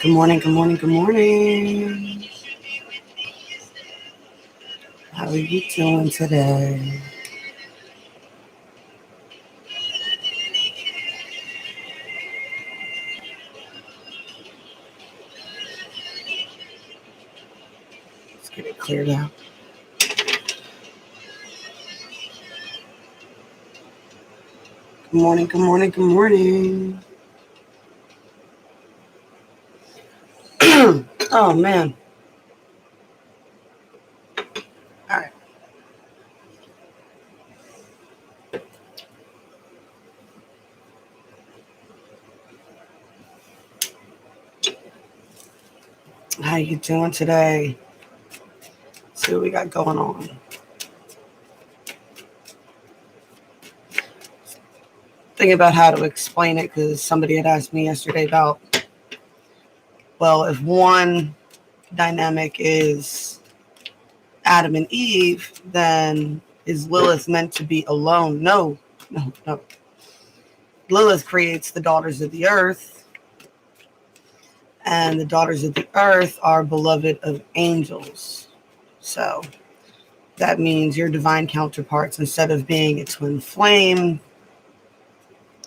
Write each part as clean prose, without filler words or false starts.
Good morning, good morning, good morning. How are you doing today? Let's get it cleared out. Good morning, good morning, good morning. Oh, man. All right. How you doing today? Let's see what we got going on. Thinking about how to explain it because somebody had asked me yesterday about, well, if one dynamic is Adam and Eve, then is Lilith meant to be alone? No, no, no. Lilith creates the daughters of the earth, and the daughters of the earth are beloved of angels. So that means your divine counterparts, instead of being a twin flame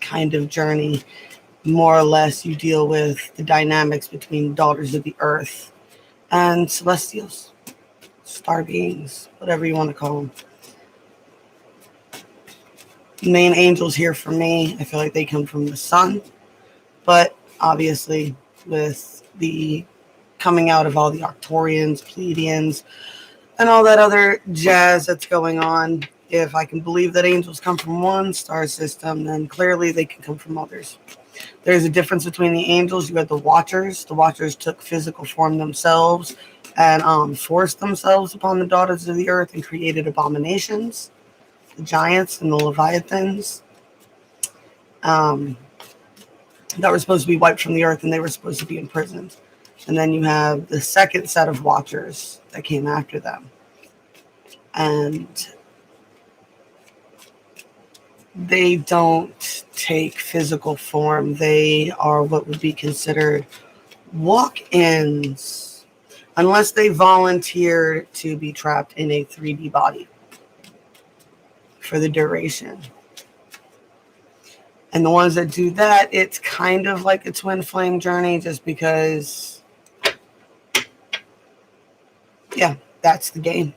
kind of journey, more or less you deal with the dynamics between daughters of the earth and celestials, star beings, whatever you want to call them. Main angels here for me, I feel like they come from the sun, but obviously with the coming out of all the Arcturians, Pleiadians, and all that other jazz that's going on, if I can believe that angels come from one star system, then clearly they can come from others. There's a difference between the angels. You had the Watchers. The Watchers took physical form themselves and forced themselves upon the daughters of the earth and created abominations, the giants and the leviathans, that were supposed to be wiped from the earth, and they were supposed to be imprisoned. And then you have the second set of Watchers that came after them. And they don't take physical form. They are what would be considered walk-ins, unless they volunteer to be trapped in a 3D body for the duration. And the ones that do that, it's kind of like a twin flame journey, just because, yeah, that's the game.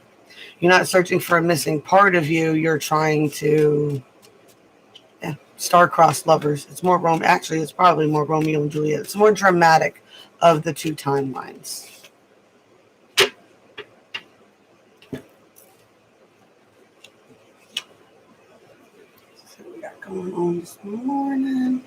You're not searching for a missing part of you. You're trying to star-crossed lovers. It's more actually, it's probably more Romeo and Juliet. It's more dramatic of the two timelines. So we got going on this morning.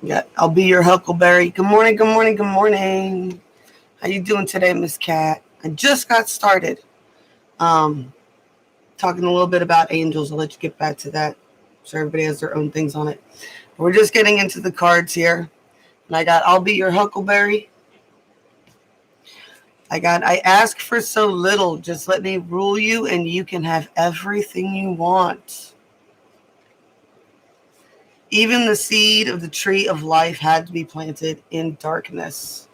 Yeah, I'll be your Huckleberry. Good morning, good morning, good morning. How you doing today, Miss Cat? I just got started talking a little bit about angels. I'll let you get back to that. So everybody has their own things on it. We're just getting into the cards here. And I got I'll be your Huckleberry. I ask for so little. Just let me rule you and you can have everything you want. Even the seed of the tree of life had to be planted in darkness.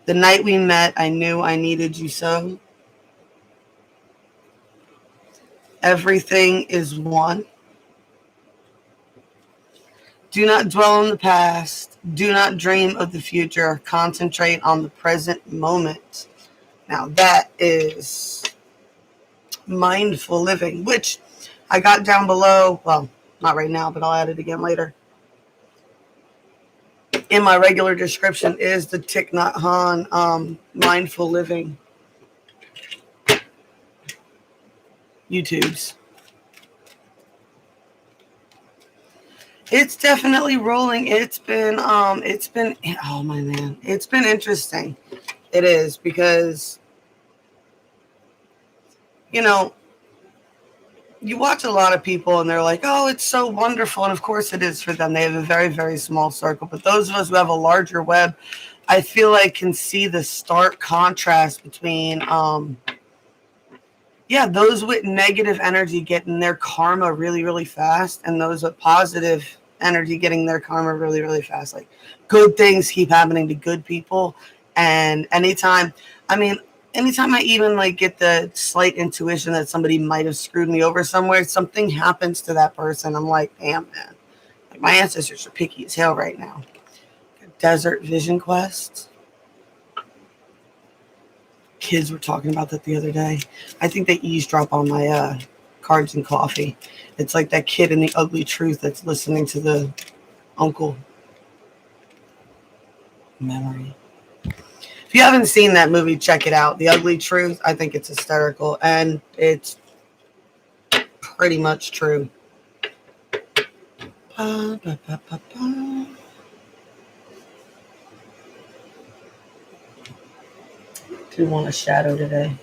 The night we met, I knew I needed you so. Everything is one. Do not dwell on the past. Do not dream of the future. Concentrate on the present moment. Now that is mindful living, which I got down below. Well, not right now, but I'll add it again later. In my regular description is the Thich Nhat Hanh mindful living YouTubes. It's definitely rolling. It's been oh my man, it's been interesting. It is, because you watch a lot of people and they're like, oh, it's so wonderful. And of course it is for them. They have a very, very small circle. But those of us who have a larger web, I feel like can see the stark contrast between, those with negative energy getting their karma really, really fast, and those with positive energy getting their karma really, really fast. Like good things keep happening to good people. And anytime I even like get the slight intuition that somebody might have screwed me over somewhere, something happens to that person. I'm like, damn, man. Like my ancestors are picky as hell right now. Desert Vision Quest. Kids were talking about that the other day. I think they eavesdrop on my cards and coffee. It's like that kid in The Ugly Truth that's listening to the uncle memory. If you haven't seen that movie, check it out. The Ugly Truth. I think it's hysterical, and it's pretty much true. Ba, ba, ba, ba, ba. Do you want a shadow today?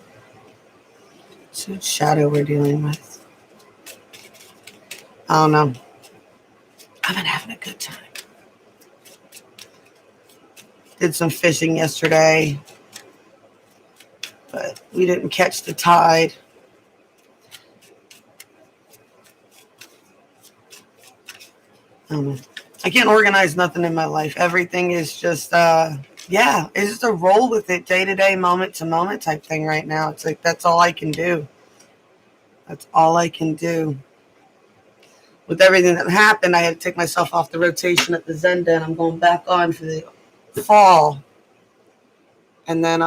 So what shadow we're dealing with? I don't know. I've been having a good time. Did some fishing yesterday, but we didn't catch the tide. I don't know. I can't organize nothing in my life. Everything is just, it's just a roll with it, day to day, moment to moment type thing right now. It's like, that's all I can do. That's all I can do. With everything that happened, I had to take myself off the rotation at the Zenda, and I'm going back on for the fall. And then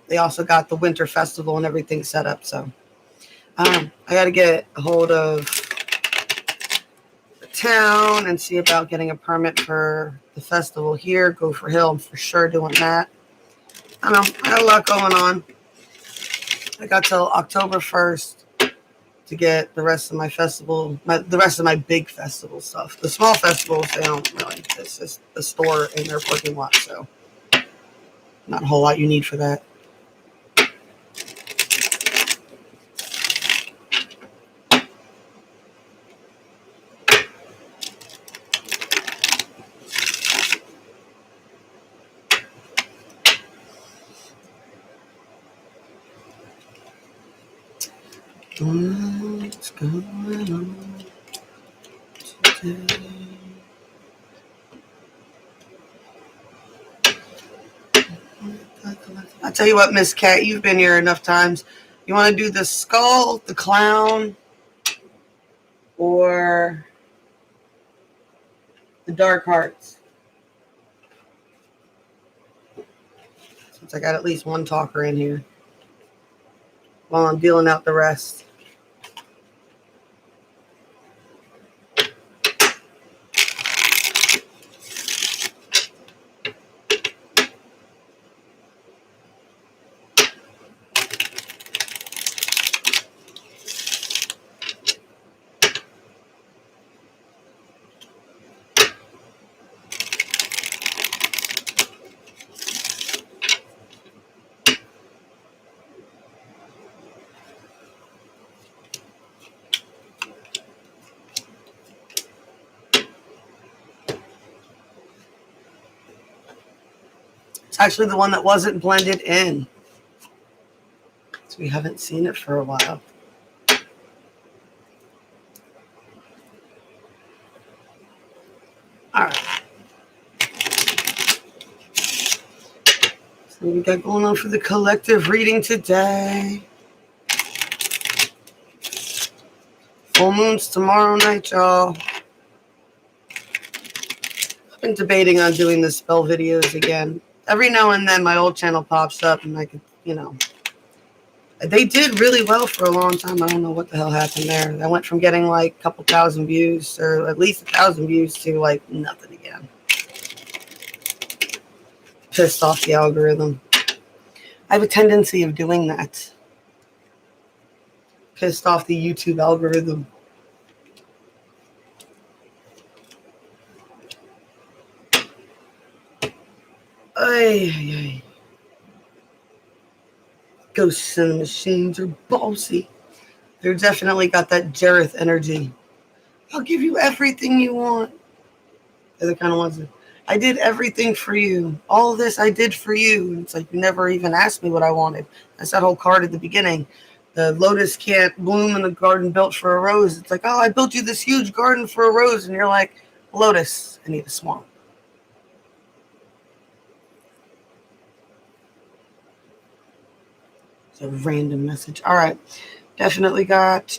they also got the winter festival and everything set up. So I got to get a hold of the town and see about getting a permit for the festival here. Gopher Hill, I'm for sure doing that. I don't know. I got a lot going on. I got till October 1st to get the rest of my festival, the rest of my big festival stuff. The small festivals, they don't really. It's just a store in their parking lot, so not a whole lot you need for that. What's going on today? I'll tell you what, Miss Cat, you've been here enough times. You want to do the skull, the clown, or the dark hearts? Since I got at least one talker in here while I'm dealing out the rest. It's actually the one that wasn't blended in. So we haven't seen it for a while. All right. So we got going on for the collective reading today. Full moon's tomorrow night, y'all. I've been debating on doing the spell videos again. Every now and then my old channel pops up and I could, they did really well for a long time. I don't know what the hell happened there. I went from getting like a couple thousand views, or at least 1,000 views, to like nothing again. Pissed off the algorithm. I have a tendency of doing that. Pissed off the YouTube algorithm. Ay. Ghosts and machines are bossy. They're definitely got that Jareth energy. I'll give you everything you want. They're the kind of ones that I did everything for you. All this I did for you. And it's like you never even asked me what I wanted. That's that whole card at the beginning. The lotus can't bloom in a garden built for a rose. It's like, oh, I built you this huge garden for a rose. And you're like, lotus, I need a swamp. It's a random message. All right. Definitely got...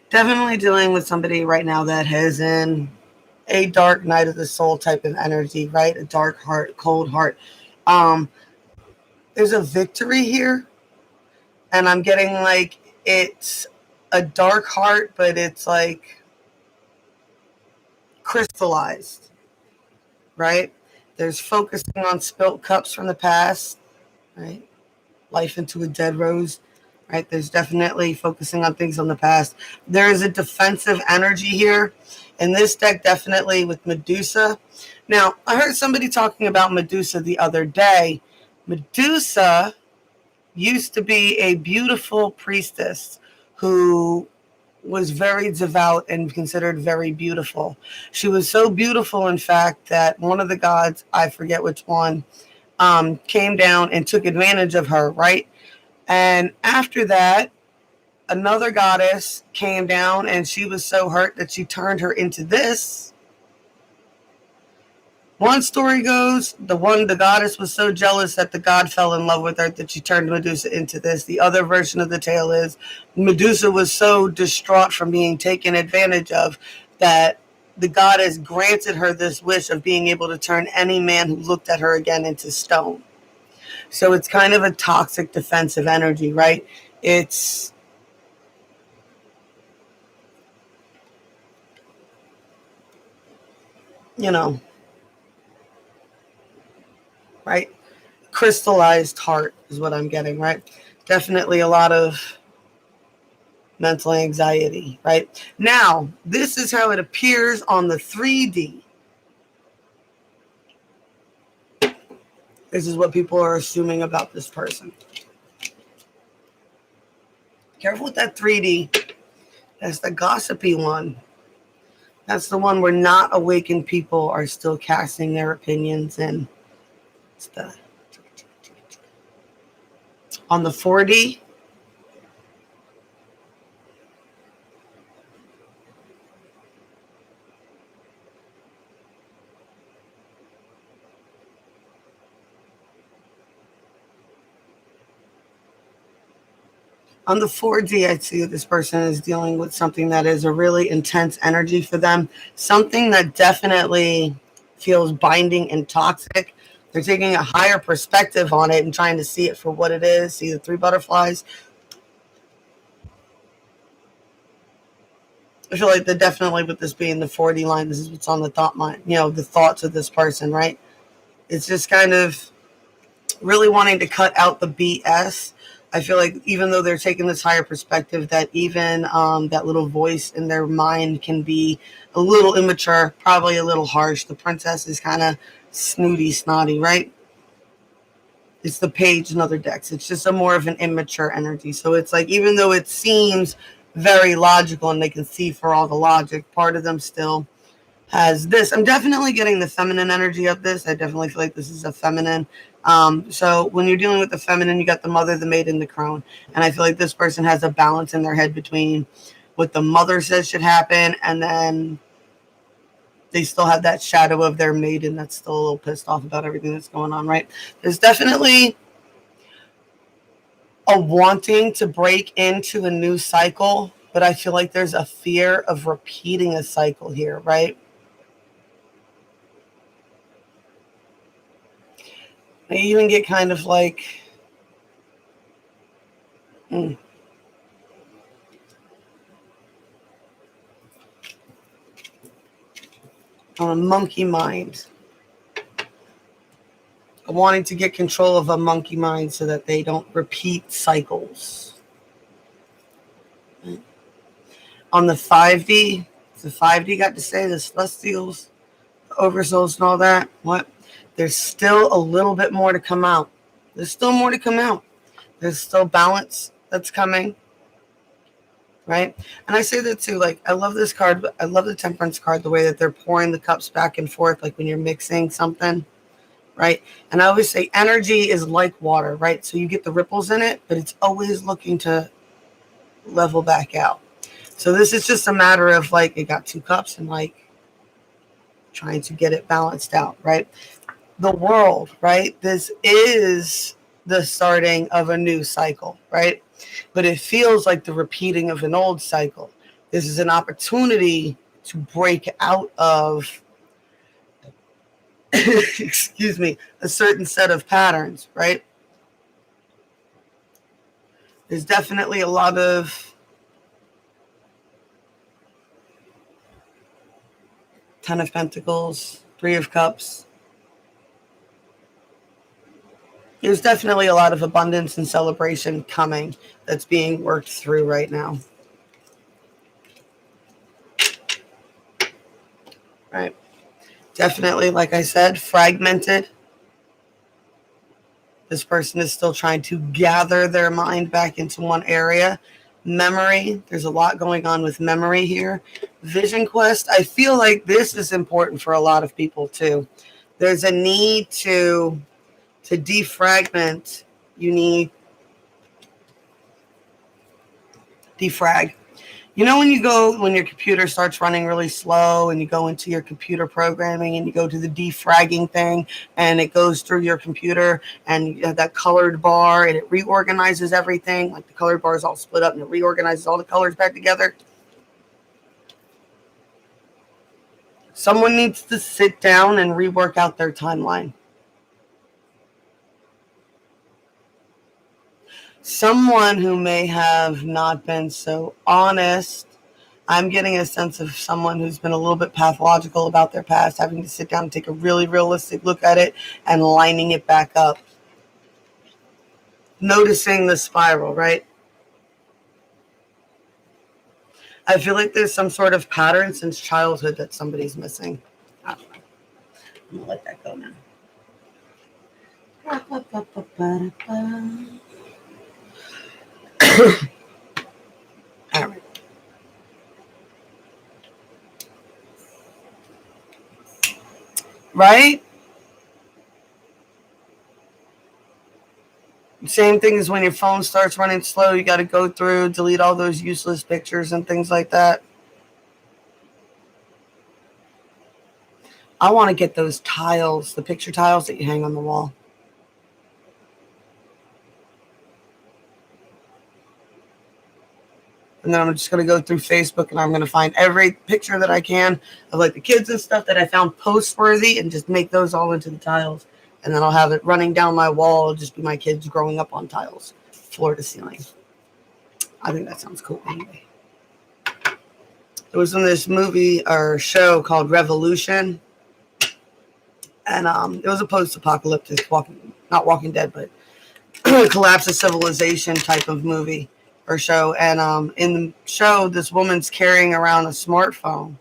Definitely dealing with somebody right now that has a dark night of the soul type of energy, right? A dark heart, cold heart. There's a victory here, and I'm getting like it's a dark heart, but it's like crystallized, right? There's focusing on spilt cups from the past, right? Life into a dead rose, right? There's definitely focusing on things on the past. There is a defensive energy here. In this deck, definitely with Medusa. Now, I heard somebody talking about Medusa the other day. Medusa used to be a beautiful priestess who was very devout and considered very beautiful. She was so beautiful, in fact, that one of the gods, I forget which one, came down and took advantage of her, right? And after that, another goddess came down and she was so hurt that she turned her into this. One story goes, the goddess was so jealous that the god fell in love with her that she turned Medusa into this. The other version of the tale is Medusa was so distraught from being taken advantage of that the goddess granted her this wish of being able to turn any man who looked at her again into stone. So it's kind of a toxic defensive energy, right? It's, you know, right? Crystallized heart is what I'm getting, right? Definitely a lot of mental anxiety, right? Now, this is how it appears on the 3D. This is what people are assuming about this person. Careful with that 3D. That's the gossipy one. That's the one where not awakened people are still casting their opinions in. It's the, on the 4D, I'd see this person is dealing with something that is a really intense energy for them, something that definitely feels binding and toxic. They're taking a higher perspective on it and trying to see it for what it is. See the 3 butterflies. I feel like they're definitely, with this being the 4D line, this is what's on the thought mind, the thoughts of this person, right? It's just kind of really wanting to cut out the BS. I feel like even though they're taking this higher perspective, that even that little voice in their mind can be a little immature, probably a little harsh. The princess is kind of snooty, snotty, right? It's the page in other decks. It's just a more of an immature energy. So it's like, even though it seems very logical and they can see for all the logic, part of them still has this. I'm definitely getting the feminine energy of this. I definitely feel like this is a feminine. So when you're dealing with the feminine, you got the mother, the maiden, the crone. And I feel like this person has a balance in their head between what the mother says should happen, and then they still have that shadow of their maiden that's still a little pissed off about everything that's going on, right? There's definitely a wanting to break into a new cycle, but I feel like there's a fear of repeating a cycle here, right? I even get kind of like, on a monkey mind. Wanting to get control of a monkey mind so that they don't repeat cycles. On the 5D, the 5D got to say the Celestials, the Oversouls, and all that. What? There's still a little bit more to come out. There's still more to come out. There's still balance that's coming. Right? And I say that too. Like, I love this card. I love the Temperance card, the way that they're pouring the cups back and forth, like when you're mixing something. Right? And I always say energy is like water, right? So you get the ripples in it, but it's always looking to level back out. So this is just a matter of like, it got 2 cups and like trying to get it balanced out, right? The world, right? This is the starting of a new cycle, right? But it feels like the repeating of an old cycle. This is an opportunity to break out of, excuse me, a certain set of patterns, right? There's definitely a lot of Ten of Pentacles, Three of Cups. There's definitely a lot of abundance and celebration coming that's being worked through right now. Right. Definitely, like I said, fragmented. This person is still trying to gather their mind back into one area. Memory. There's a lot going on with memory here. Vision quest. I feel like this is important for a lot of people too. There's a need to defragment. You need defrag. You know, when your computer starts running really slow and you go into your computer programming and you go to the defragging thing and it goes through your computer and you have that colored bar and it reorganizes everything, like the colored bar is all split up and it reorganizes all the colors back together. Someone needs to sit down and rework out their timeline. Someone who may have not been so honest. I'm getting a sense of someone who's been a little bit pathological about their past, having to sit down and take a really realistic look at it and lining it back up. Noticing the spiral, right? I feel like there's some sort of pattern since childhood that somebody's missing. I don't know. I'm going to let that go now. All right. Right? Same thing as when your phone starts running slow, you got to go through, delete all those useless pictures and things like that. I want to get those tiles, the picture tiles that you hang on the wall. And then I'm just going to go through Facebook and I'm going to find every picture that I can of like the kids and stuff that I found post-worthy and just make those all into the tiles. And then I'll have it running down my wall. It'll just be my kids growing up on tiles, floor to ceiling. I think that sounds cool anyway. There was in this movie or show called Revolution. And it was a post-apocalyptic, not Walking Dead, but collapse of civilization type of movie or show. And in the show, this woman's carrying around a smartphone,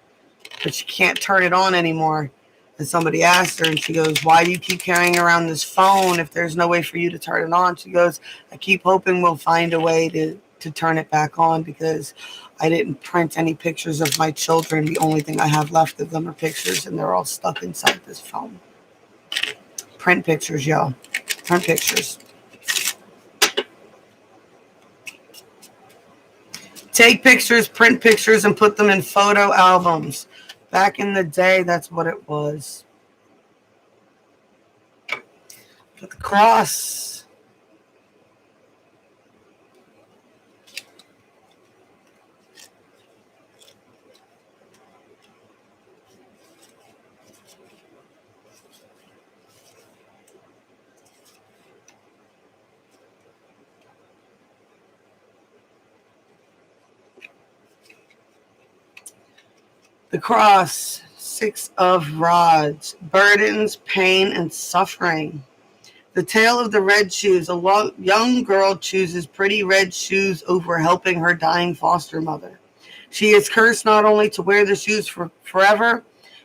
but she can't turn it on anymore. And somebody asked her, and she goes, "Why do you keep carrying around this phone if there's no way for you to turn it on?" She goes, "I keep hoping we'll find a way to turn it back on because I didn't print any pictures of my children. The only thing I have left of them are pictures, and they're all stuck inside this phone." Print pictures, y'all. Print pictures. Take pictures, print pictures, and put them in photo albums. Back in the day, that's what it was. Put the cross. The cross, 6 of rods, burdens, pain, and suffering. The Tale of the Red Shoes. A young girl chooses pretty red shoes over helping her dying foster mother. She is cursed not only to wear the shoes for forever,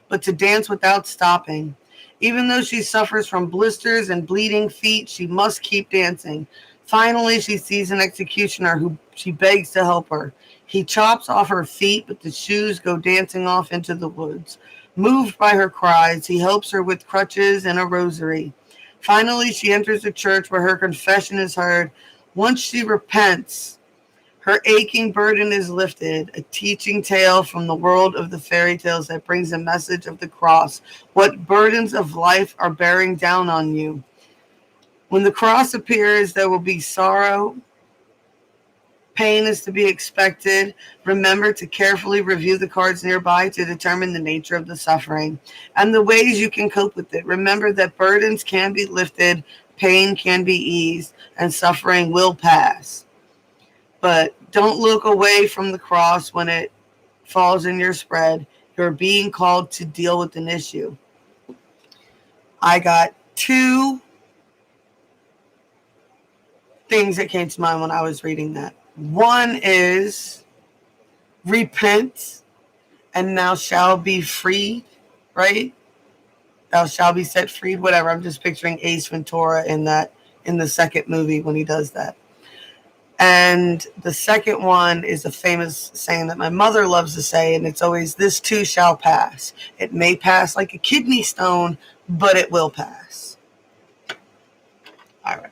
but to dance without stopping. Even though she suffers from blisters and bleeding feet, she must keep dancing. Finally, she sees an executioner who she begs to help her. He chops off her feet, but the shoes go dancing off into the woods. Moved by her cries, he helps her with crutches and a rosary. Finally, she enters the church where her confession is heard. Once she repents, her aching burden is lifted, a teaching tale from the world of the fairy tales that brings a message of the cross. What burdens of life are bearing down on you? When the cross appears, there will be sorrow. Pain is to be expected. Remember to carefully review the cards nearby to determine the nature of the suffering and the ways you can cope with it. Remember that burdens can be lifted, pain can be eased, and suffering will pass. But don't look away from the cross when it falls in your spread. You're being called to deal with an issue. I got two things that came to mind when I was reading that. One is repent and thou shalt be freed, right? Thou shalt be set free, whatever. I'm just picturing Ace Ventura in the second movie when he does that. And the second one is a famous saying that my mother loves to say, and it's always, this too shall pass. It may pass like a kidney stone, but it will pass. All right.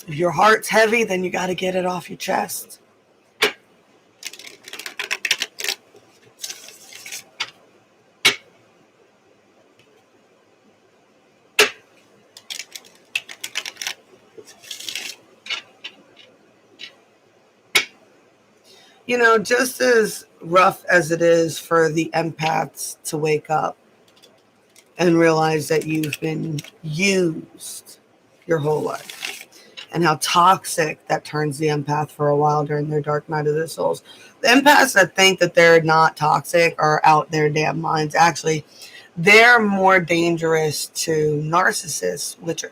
If your heart's heavy, then you got to get it off your chest. You know, just as rough as it is for the empaths to wake up and realize that you've been used your whole life, and how toxic that turns the empath for a while during their dark night of their souls. The empaths that think that they're not toxic are out their damn minds. Actually, they're more dangerous to narcissists, which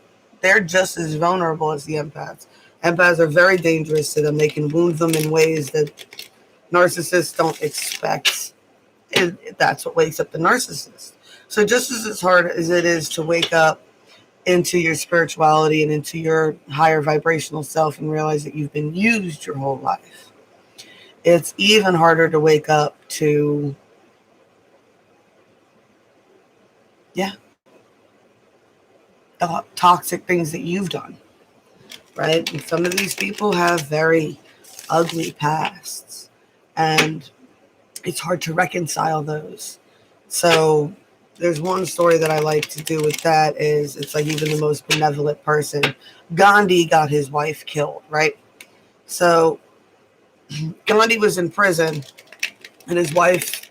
they're just as vulnerable as the empaths. Empaths are very dangerous to them. They can wound them in ways that narcissists don't expect. And that's what wakes up the narcissist. So just as hard as it is to wake up into your spirituality and into your higher vibrational self and realize that you've been used your whole life, it's even harder to wake up to, the toxic things that you've done, right? And some of these people have very ugly pasts, and it's hard to reconcile those. So there's one story that I like to do with that is, it's like even the most benevolent person. Gandhi got his wife killed, right? So Gandhi was in prison and his wife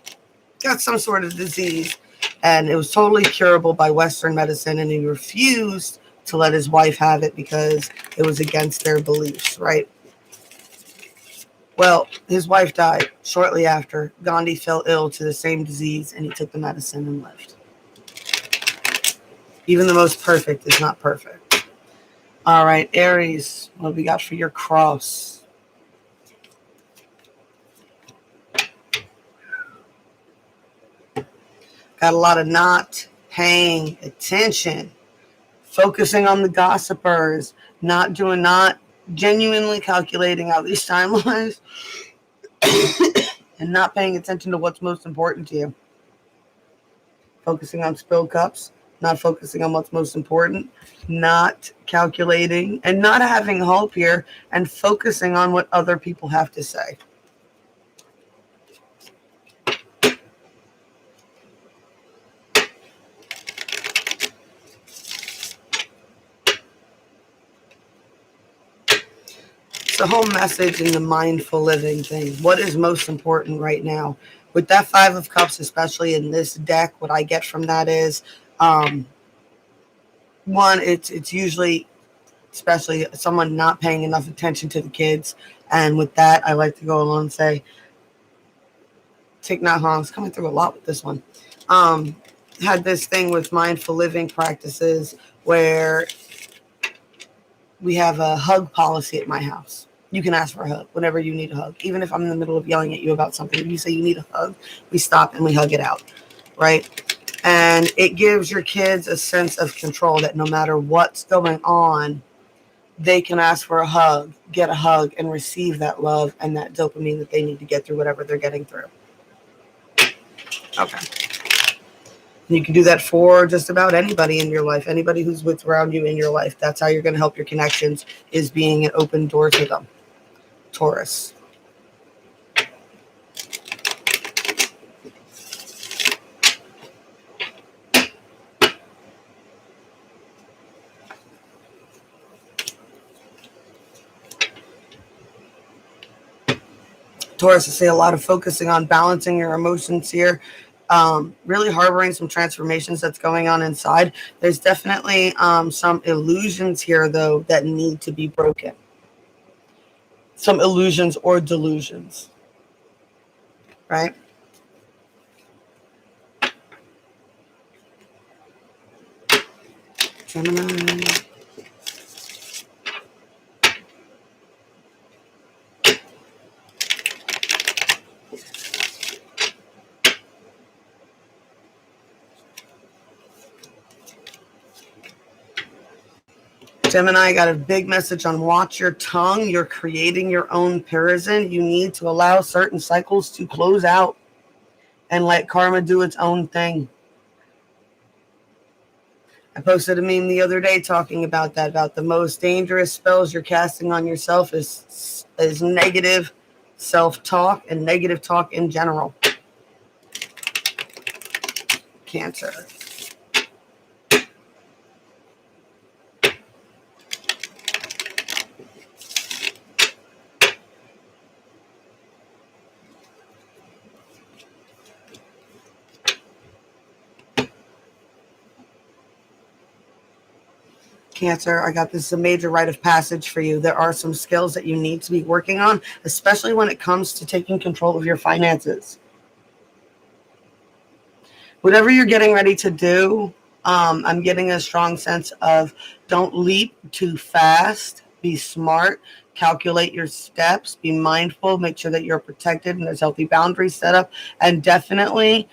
got some sort of disease, and it was totally curable by Western medicine, and he refused to let his wife have it because it was against their beliefs, right? Well, his wife died shortly after. Gandhi fell ill to the same disease, and he took the medicine and lived. Even the most perfect is not perfect. All right, Aries, what have we got for your cross? Got a lot of not paying attention, focusing on the gossipers, not genuinely calculating out these timelines, and not paying attention to what's most important to you. Focusing on spilled cups, not focusing on what's most important, not calculating, and not having hope here, and focusing on what other people have to say. The whole message in the mindful living thing. What is most important right now? With that Five of Cups, especially in this deck, what I get from that is, one, it's usually, especially someone not paying enough attention to the kids. And with that, I like to go along and say, Thich Nhat Hanh's coming through a lot with this one. Had this thing with mindful living practices where we have a hug policy at my house. You can ask for a hug whenever you need a hug. Even if I'm in the middle of yelling at you about something, if you say you need a hug, we stop and we hug it out, right? And it gives your kids a sense of control that no matter what's going on, they can ask for a hug, get a hug, and receive that love and that dopamine that they need to get through whatever they're getting through. Okay. You can do that for just about anybody in your life, anybody who's with around you in your life. That's how you're going to help your connections, is being an open door to them. Taurus. Taurus, I see a lot of focusing on balancing your emotions here. Really harboring some transformations that's going on inside. There's definitely some illusions here, though, that need to be broken. Some illusions or delusions, right? Gemini. Gemini, got a big message on watch your tongue. You're creating your own prison. You need to allow certain cycles to close out and let karma do its own thing. I posted a meme the other day talking about that, about the most dangerous spells you're casting on yourself is negative self-talk and negative talk in general. Cancer. Cancer, I got this is a major rite of passage for you. There are some skills that you need to be working on, especially when it comes to taking control of your finances. Whatever you're getting ready to do, I'm getting a strong sense of don't leap too fast. Be smart. Calculate your steps. Be mindful. Make sure that you're protected and there's healthy boundaries set up. And definitely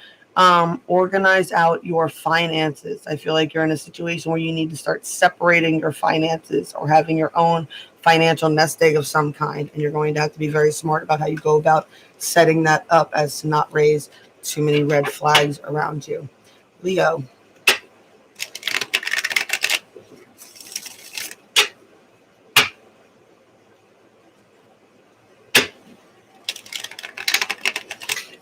organize out your finances. I feel like you're in a situation where you need to start separating your finances or having your own financial nest egg of some kind. And you're going to have to be very smart about how you go about setting that up as to not raise too many red flags around you. Leo.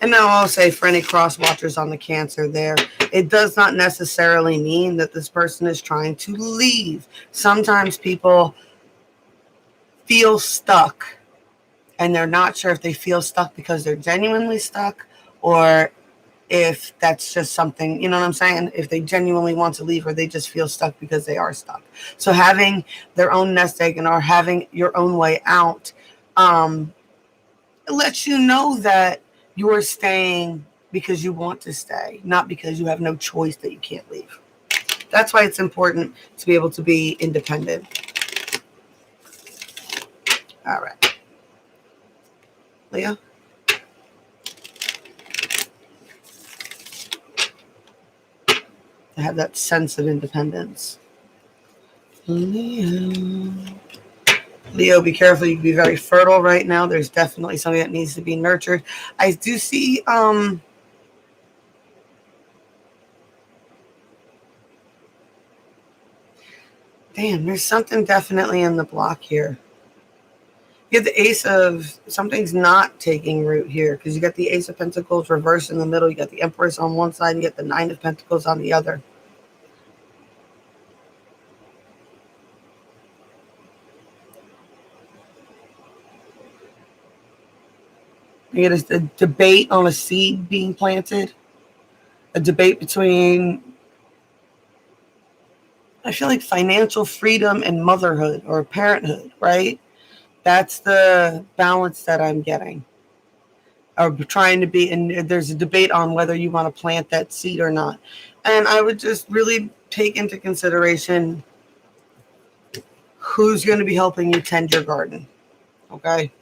And now I'll say for any cross watchers on the Cancer there, it does not necessarily mean that this person is trying to leave. Sometimes people feel stuck and they're not sure if they feel stuck because they're genuinely stuck or if that's just something, you know what I'm saying? If they genuinely want to leave or they just feel stuck because they are stuck. So having their own nest egg and or having your own way out, it lets you know that you are staying because you want to stay, not because you have no choice that you can't leave. That's why it's important to be able to be independent. All right. Leo? To have that sense of independence. Leo, be careful. You can be very fertile right now. There's definitely something that needs to be nurtured. I do see damn, there's something definitely in the block here. You get the Ace of, something's not taking root here because you got the Ace of Pentacles reversed in the middle. You got the Empress on one side and you get the Nine of Pentacles on the other. You get a debate on a seed being planted. A debate between, I feel like, financial freedom and motherhood or parenthood, right? That's the balance that I'm getting. Or trying to be, and there's a debate on whether you want to plant that seed or not. And I would just really take into consideration who's going to be helping you tend your garden. Okay?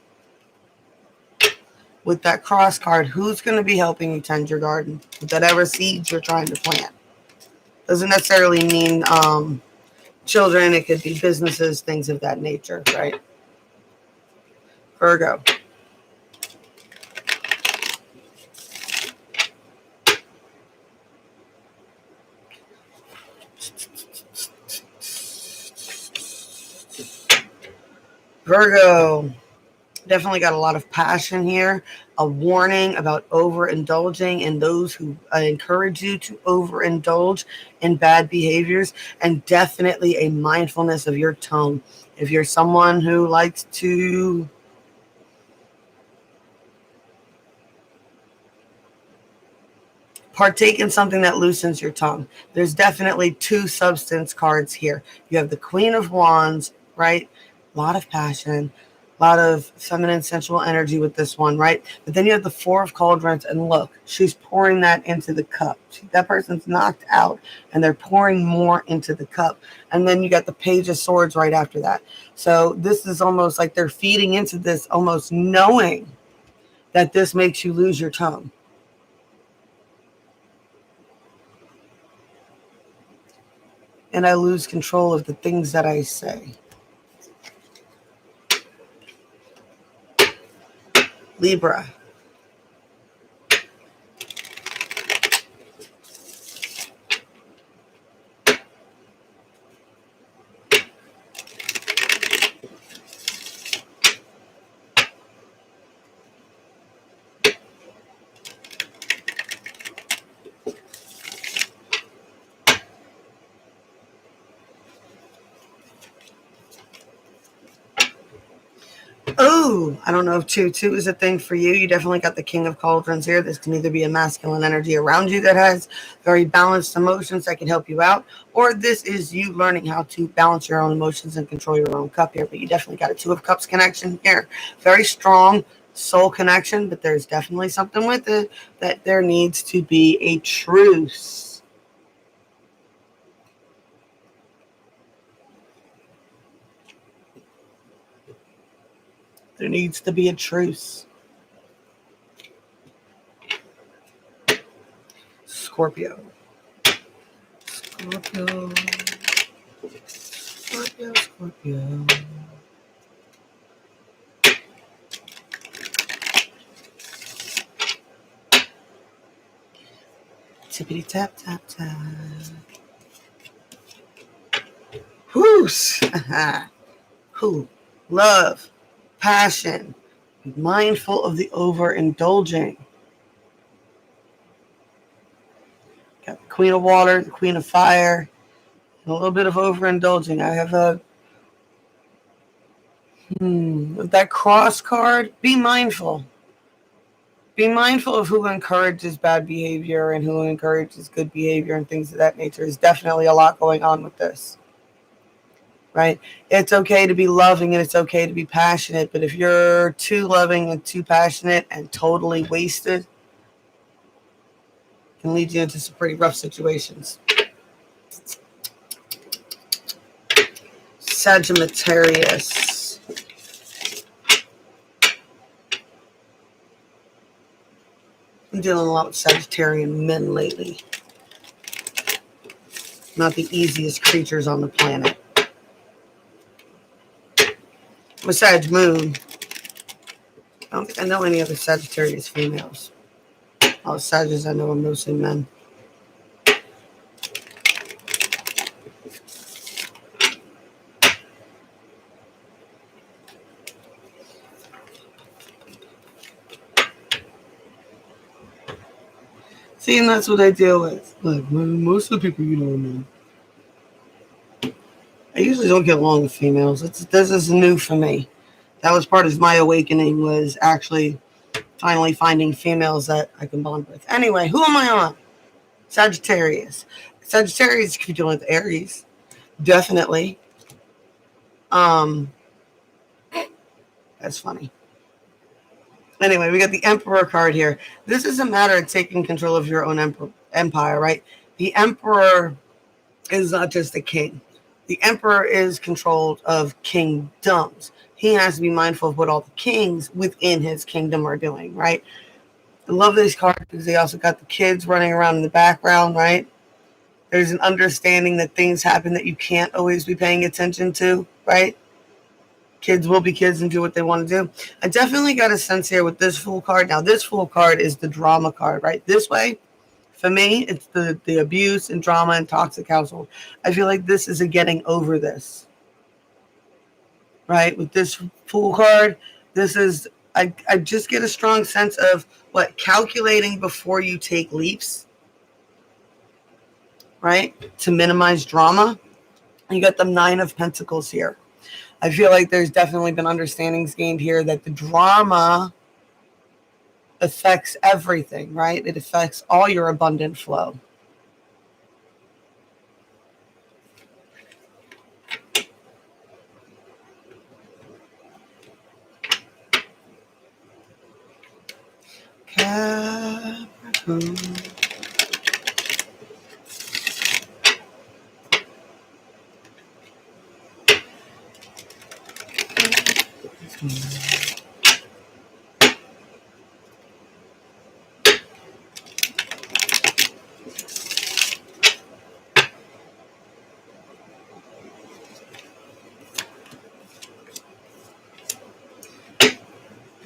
With that cross card, who's going to be helping you tend your garden? With whatever seeds you're trying to plant. Doesn't necessarily mean children. It could be businesses, things of that nature, right? Virgo. Virgo. Definitely got a lot of passion here. A warning about overindulging and those who encourage you to overindulge in bad behaviors, and definitely a mindfulness of your tone. If you're someone who likes to partake in something that loosens your tongue, there's definitely two substance cards here. You have the Queen of Wands, right? A lot of passion, a lot of feminine sensual energy with this one, right? But then you have the Four of Cauldrons, and look, she's pouring that into the cup. That person's knocked out, and they're pouring more into the cup. And then you got the Page of Swords right after that. So this is almost like they're feeding into this, almost knowing that this makes you lose your tongue. And I lose control of the things that I say. Libra. Oh, I don't know if 2 is a thing for you. You definitely got the King of Cauldrons here. This can either be a masculine energy around you that has very balanced emotions that can help you out, or this is you learning how to balance your own emotions and control your own cup here. But you definitely got a 2 of Cups connection here. Very strong soul connection, but there's definitely something with it that there needs to be a truce. There needs to be a truce. Scorpio. Scorpio. Scorpio, Scorpio. Tippity tap, tap, tap. Whoos. Who? Love. Passion. Be mindful of the overindulging. Got the Queen of Water, the Queen of Fire, and a little bit of overindulging. I have a with that cross card. Be mindful. Be mindful of who encourages bad behavior and who encourages good behavior and things of that nature. There's definitely a lot going on with this. Right? It's okay to be loving and it's okay to be passionate, but if you're too loving and too passionate and totally wasted, it can lead you into some pretty rough situations. Sagittarius. I'm dealing a lot with Sagittarian men lately. Not the easiest creatures on the planet. Besides Moon, I don't think I know any other Sagittarius females. All the Sagittarius I know are mostly men. See, and that's what I deal with. Like, most of the people you know, man. I usually don't get along with females. This is new for me. That was part of my awakening, was actually finally finding females that I can bond with. Anyway, who am I on? Sagittarius. Sagittarius can be dealing with Aries. Definitely. That's funny. Anyway, we got the Emperor card here. This is a matter of taking control of your own empire, right? The Emperor is not just a king. The Emperor is controlled of kingdoms. He has to be mindful of what all the kings within his kingdom are doing, right? I love this card because they also got the kids running around in the background, right? There's an understanding that things happen that you can't always be paying attention to, right? Kids will be kids and do what they want to do. I definitely got a sense here with this Fool card. Now, this Fool card is the drama card, right? This way, for me, it's the abuse and drama and toxic household. I feel like this is a getting over this, right? With this Fool card, this is, I just get a strong sense of what, calculating before you take leaps, right? To minimize drama. You got the Nine of Pentacles here. I feel like there's definitely been understandings gained here that the drama affects everything, right? It affects all your abundant flow. Capricorn.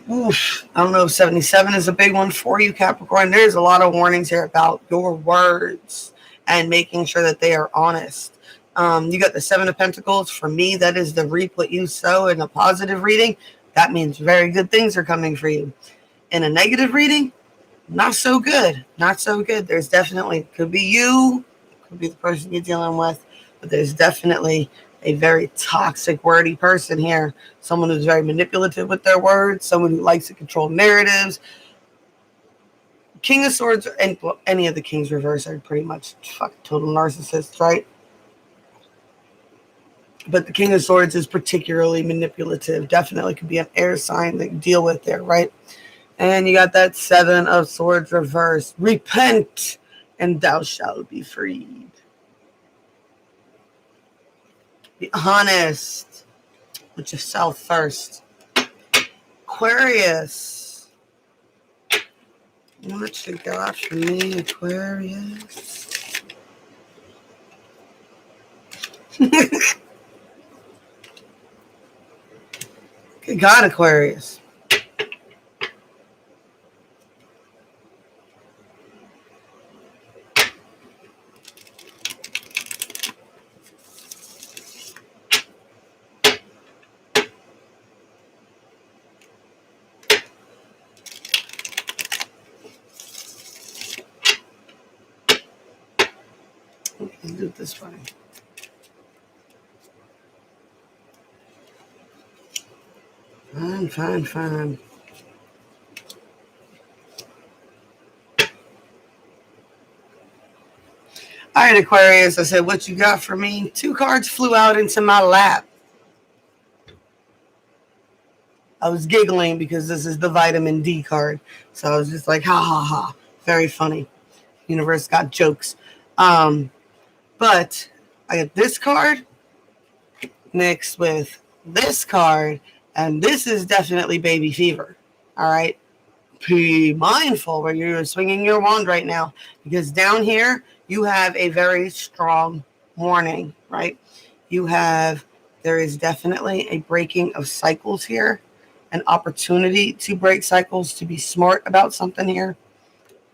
Oof. I don't know if 77 is a big one for you, Capricorn. There's a lot of warnings here about your words and making sure that they are honest. You got the Seven of Pentacles. For me, that is the reap what you sow in a positive reading. That means very good things are coming for you. In a negative reading, not so good. Not so good. There's definitely, could be you, could be the person you're dealing with, but there's definitely a very toxic, wordy person here. Someone who's very manipulative with their words, someone who likes to control narratives. King of Swords, and well, any of the Kings reverse are pretty much fucking total narcissists, right? But the King of Swords is particularly manipulative. Definitely could be an air sign that you deal with there, right? And you got that Seven of Swords reverse. Repent, and thou shalt be freed. Be honest with yourself first. Aquarius. What you got for me, Aquarius? Good God, Aquarius. Let's do it this way. Fine. All right, Aquarius, I said, what you got for me? 2 cards flew out into my lap. I was giggling because this is the vitamin D card. So I was just like, ha, ha, ha. Very funny. Universe got jokes. But I got this card mixed with this card, and this is definitely baby fever. All right? Be mindful where you're swinging your wand right now, because down here you have a very strong warning, right? There is definitely a breaking of cycles here, an opportunity to break cycles, to be smart about something here,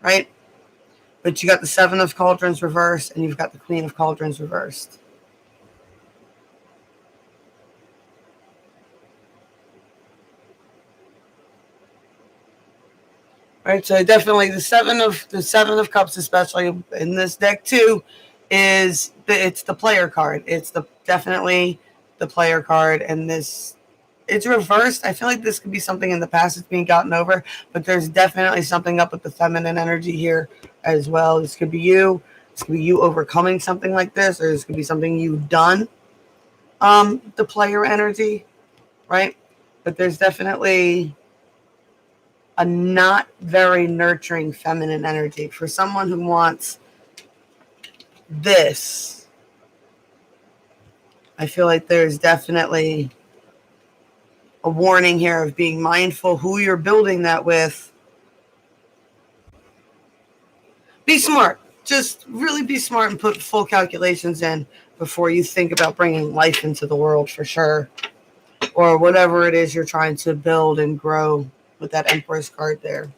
right? But you got the Seven of Cauldrons reversed, and you've got the Queen of Cauldrons reversed. Right, so definitely the seven of cups, especially in this deck too, it's the player card. It's definitely the player card, and it's reversed. I feel like this could be something in the past that's being gotten over, but there's definitely something up with the feminine energy here as well. This could be you. This could be you overcoming something like this, or this could be something you've done. The player energy, right? but there's definitely a not very nurturing feminine energy for someone who wants this. I feel like there's definitely a warning here of being mindful who you're building that with. Be smart. Just really be smart and put full calculations in before you think about bringing life into the world, for sure. Or whatever it is you're trying to build and grow with that Empress card there.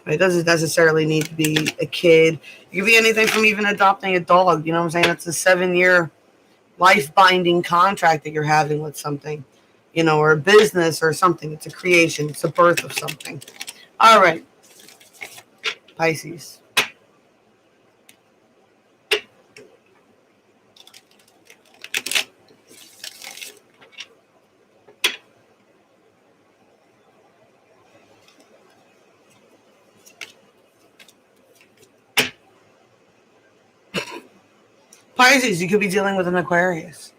It doesn't necessarily need to be a kid. It could be anything from even adopting a dog. You know what I'm saying? That's a 7-year life binding contract that you're having with something, you know, or a business or something. It's a creation. It's a birth of something. All right. Pisces. Pisces, you could be dealing with an Aquarius.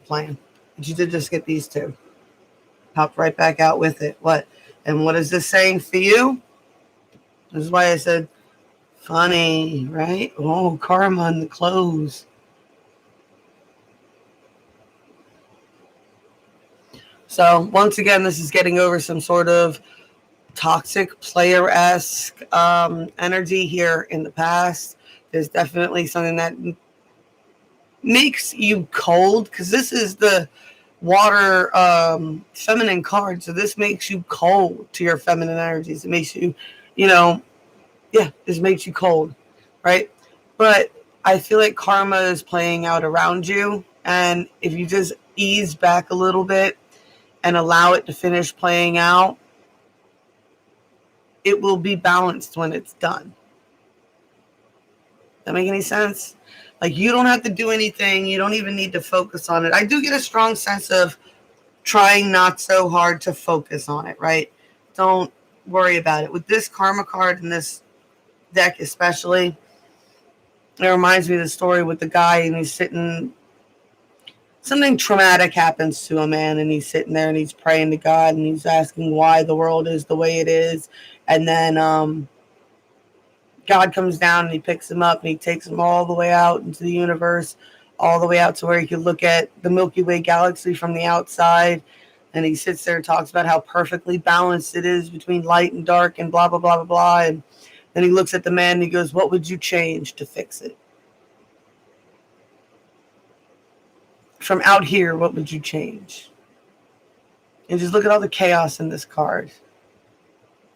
Plan. But you did just get these two. Pop right back out with it. What? And what is this saying for you? This is why I said funny, right? Oh, karma and the clothes. So once again, this is getting over some sort of toxic player-esque energy here in the past. There's definitely something that makes you cold, because this is the water feminine card. So this makes you cold to your feminine energies. It makes you, this makes you cold, right? But I feel like karma is playing out around you. And if you just ease back a little bit and allow it to finish playing out, it will be balanced when it's done. That make any sense? Like, you don't have to do anything. You don't even need to focus on it. I do get a strong sense of trying not so hard to focus on it, right? Don't worry about it. With this karma card and this deck especially, it reminds me of the story with the guy, and he's sitting, something traumatic happens to a man, and he's sitting there and he's praying to God and he's asking why the world is the way it is. And then God comes down and he picks him up and he takes him all the way out into the universe, all the way out to where he could look at the Milky Way galaxy from the outside. And he sits there and talks about how perfectly balanced it is between light and dark and blah, blah, blah, blah, blah. And then he looks at the man and he goes, what would you change to fix it? From out here, what would you change? And just look at all the chaos in this card,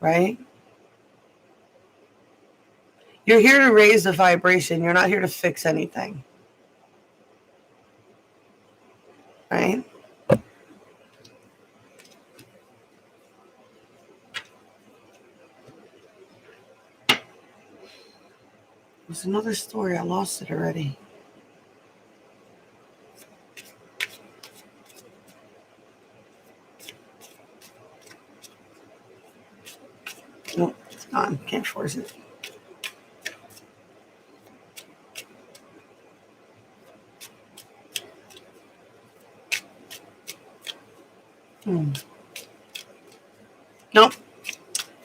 right? You're here to raise the vibration. You're not here to fix anything, right? There's another story. I lost it already. Nope, it's gone. Can't force it. Nope,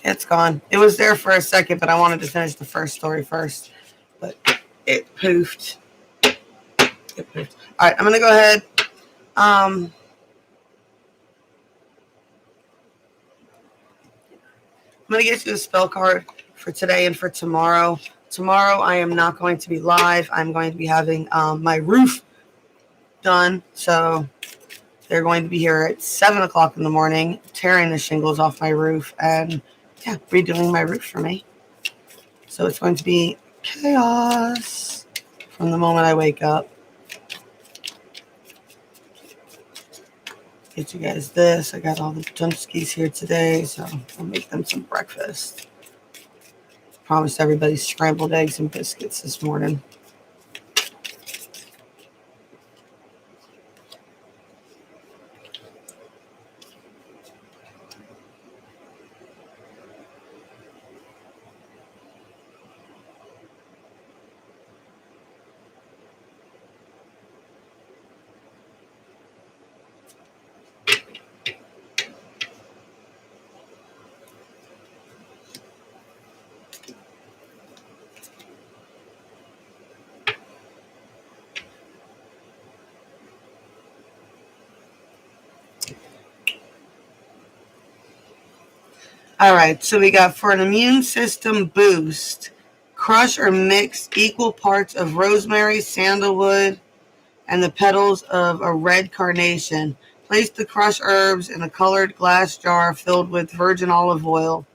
it's gone. It was there for a second, but I wanted to finish the first story first. But it poofed. All right, I'm going to go ahead. I'm going to get you a spell card for today and for tomorrow. Tomorrow, I am not going to be live. I'm going to be having my roof done. So they're going to be here at 7 o'clock in the morning, tearing the shingles off my roof and, redoing my roof for me. So it's going to be chaos from the moment I wake up. Get you guys this. I got all the Dunskies here today, so I'll make them some breakfast. Promised everybody scrambled eggs and biscuits this morning. All right, so we got for an immune system boost, crush or mix equal parts of rosemary, sandalwood, and the petals of a red carnation. Place the crushed herbs in a colored glass jar filled with virgin olive oil.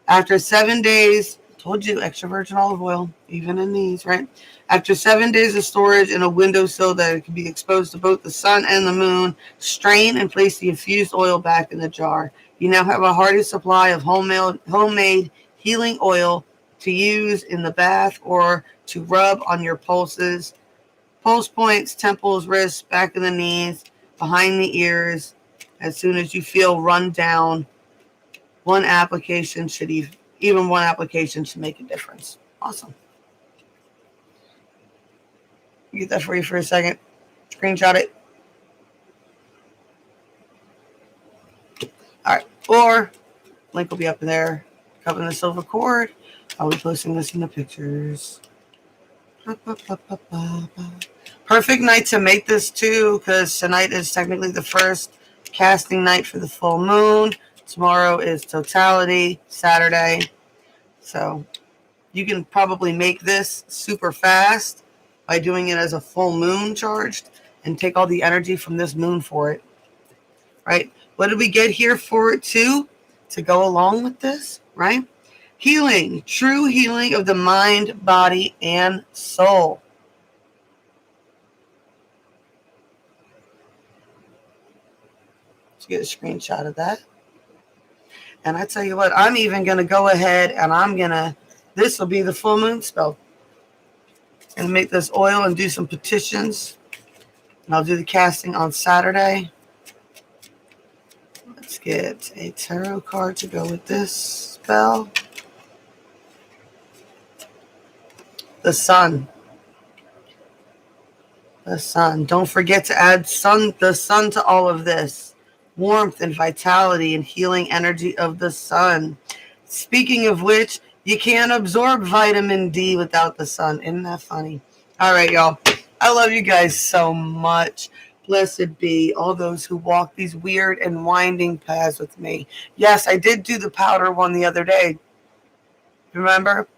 After 7 days, told you extra virgin olive oil, even in these, right? After 7 days of storage in a windowsill that it can be exposed to both the sun and the moon, strain and place the infused oil back in the jar. You now have a hearty supply of homemade healing oil to use in the bath or to rub on your pulses, pulse points, temples, wrists, back of the knees, behind the ears. As soon as you feel run down, one application should even one application should make a difference. Awesome. Get that for you for a second. Screenshot it. All right. Or link will be up there. Coven the Silver Cord. I'll be posting this in the pictures. Perfect night to make this too, because tonight is technically the first casting night for the full moon. Tomorrow is totality, Saturday. So you can probably make this super fast by doing it as a full moon charged and take all the energy from this moon for it. Right? What did we get here for it too? To go along with this, right? Healing, true healing of the mind, body, and soul. Let's get a screenshot of that. And I tell you what, I'm even going to go ahead and this will be the full moon spell. And make this oil and do some petitions. And I'll do the casting on Saturday. Let's get a tarot card to go with this spell. The sun. The sun. Don't forget to add the sun to all of this. Warmth and vitality and healing energy of the sun. Speaking of which, you can't absorb vitamin D without the sun. Isn't that funny? All right, y'all. I love you guys so much. Blessed be all those who walk these weird and winding paths with me. Yes, I did do the powder one the other day. Remember?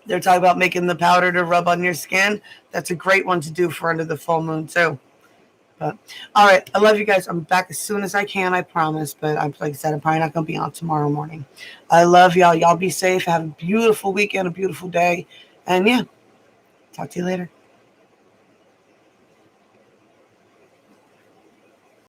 They're talking about making the powder to rub on your skin. That's a great one to do for under the full moon, too. But all right, I love you guys. I'm back as soon as I can, I promise. But like I said, I'm probably not going to be on tomorrow morning. I love y'all. Y'all be safe. Have a beautiful weekend, a beautiful day. And yeah, talk to you later.